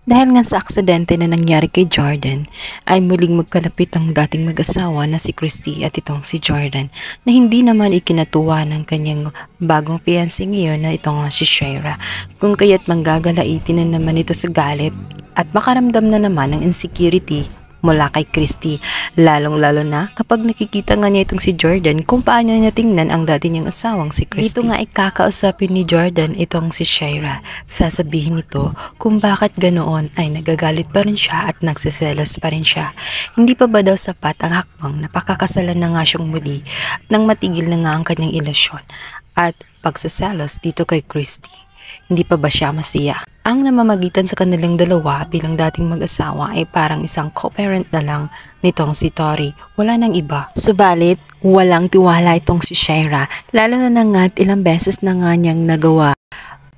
Dahil nga sa aksidente na nangyari kay Jordan, ay muling magkalapit ang dating mag-asawa na si Christy at itong si Jordan na hindi naman ikinatuwa ng kanyang bagong fiancé ngayon na itong si Shaira. Kung kaya't manggagalaitin na naman ito sa galit at makaramdam na naman ng insecurity mula kay Christy, lalong-lalo na kapag nakikita nga niya itong si Jordan kung paano niya tingnan ang dati niyang asawang si Christy. Dito nga ay kakausapin ni Jordan itong si Shaira. Sasabihin nito kung bakit ganoon ay nagagalit pa rin siya at nagsiselos pa rin siya. Hindi pa ba daw sapat ang hakbang na pakakasalan na nga siyang muli nang matigil na nga ang kanyang ilusyon at pagsaselos dito kay Christy. Hindi pa ba siya masaya? Ang namamagitan sa kanilang dalawa bilang dating mag-asawa ay parang isang co-parent na lang nitong si Tori. Wala nang iba. Subalit, walang tiwala itong si Shaira, lalo na nga't ilang beses na nga niyang nagawa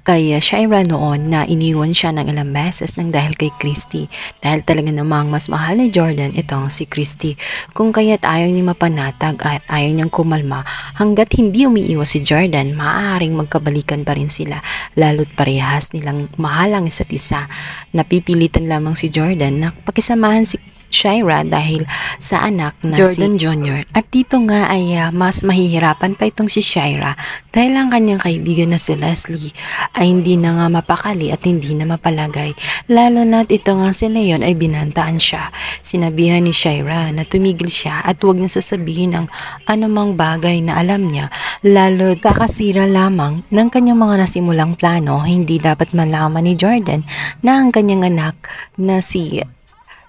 kay Shaira noon na iniwan siya ng ilang beses nang dahil kay Christy. Dahil talaga namang mas mahal ni Jordan itong si Christy. Kung kaya't ayaw niya mapanatag at ayaw niyang kumalma hanggat hindi umiiwas si Jordan, maaaring magkabalikan pa rin sila. Lalo't parehas nilang mahal ang isa't isa. Napipilitan lamang si Jordan na pakisamahan si Shaira dahil sa anak na Jordan si Jr. At dito nga ay mas mahihirapan pa itong si Shaira dahil ang kanyang kaibigan na si Leslie ay hindi na nga mapakali at hindi na mapalagay. Lalo na't ito nga si Leon ay binantaan siya. Sinabihan ni Shaira na tumigil siya at huwag na sasabihin ang anumang bagay na alam niya, lalo't kakasira lamang ng kanyang mga nasimulang plano. Hindi dapat malaman ni Jordan na ang kanyang anak na si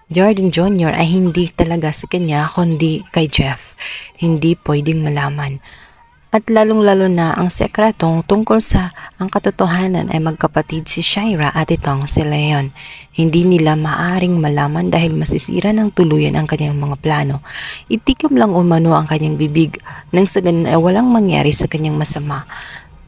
Jordan Jr. ay hindi talaga sa kanya kundi kay Jeff. Hindi pwedeng malaman. At lalong-lalo na ang sekretong tungkol sa ang katotohanan ay magkapatid si Shaira at itong si Leon. Hindi nila maaring malaman dahil masisira ng tuluyan ang kanyang mga plano. Itikom lang umano ang kanyang bibig nang sa ganun ay walang mangyari sa kanyang masama.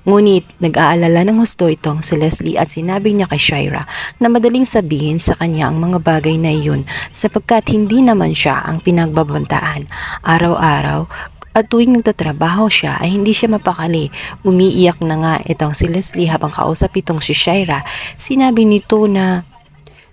Ngunit nag-aalala ng husto itong si Leslie at sinabi niya kay Shaira na madaling sabihin sa kanya ang mga bagay na iyon sapagkat hindi naman siya ang pinagbabantaan. Araw-araw at tuwing nagtatrabaho siya ay hindi siya mapakali. Umiiyak na nga itong si Leslie habang kausap itong si Shaira. Sinabi nito na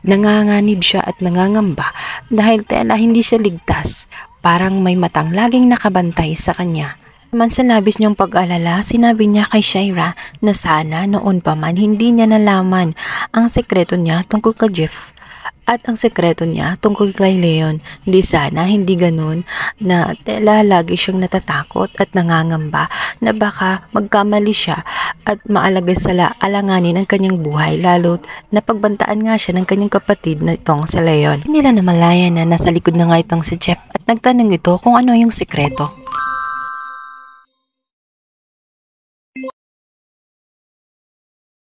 nanganganib siya at nangangamba dahil tela hindi siya ligtas. Parang may matang laging nakabantay sa kanya. Naman sa labis niyang pag-alala, sinabi niya kay Shaira na sana noon pa man hindi niya nalaman ang sekreto niya tungkol kay Jeff at ang sekreto niya tungkol kay Leon. Di sana hindi ganun na tela lagi siyang natatakot at nangangamba na baka magkamali siya at maalagay sa alanganin ang kanyang buhay, lalo't napagbantaan nga siya ng kanyang kapatid na itong si Leon. Hindi nila namalayan na nasa likod na nga itong si Jeff at nagtanong ito kung ano yung sekreto.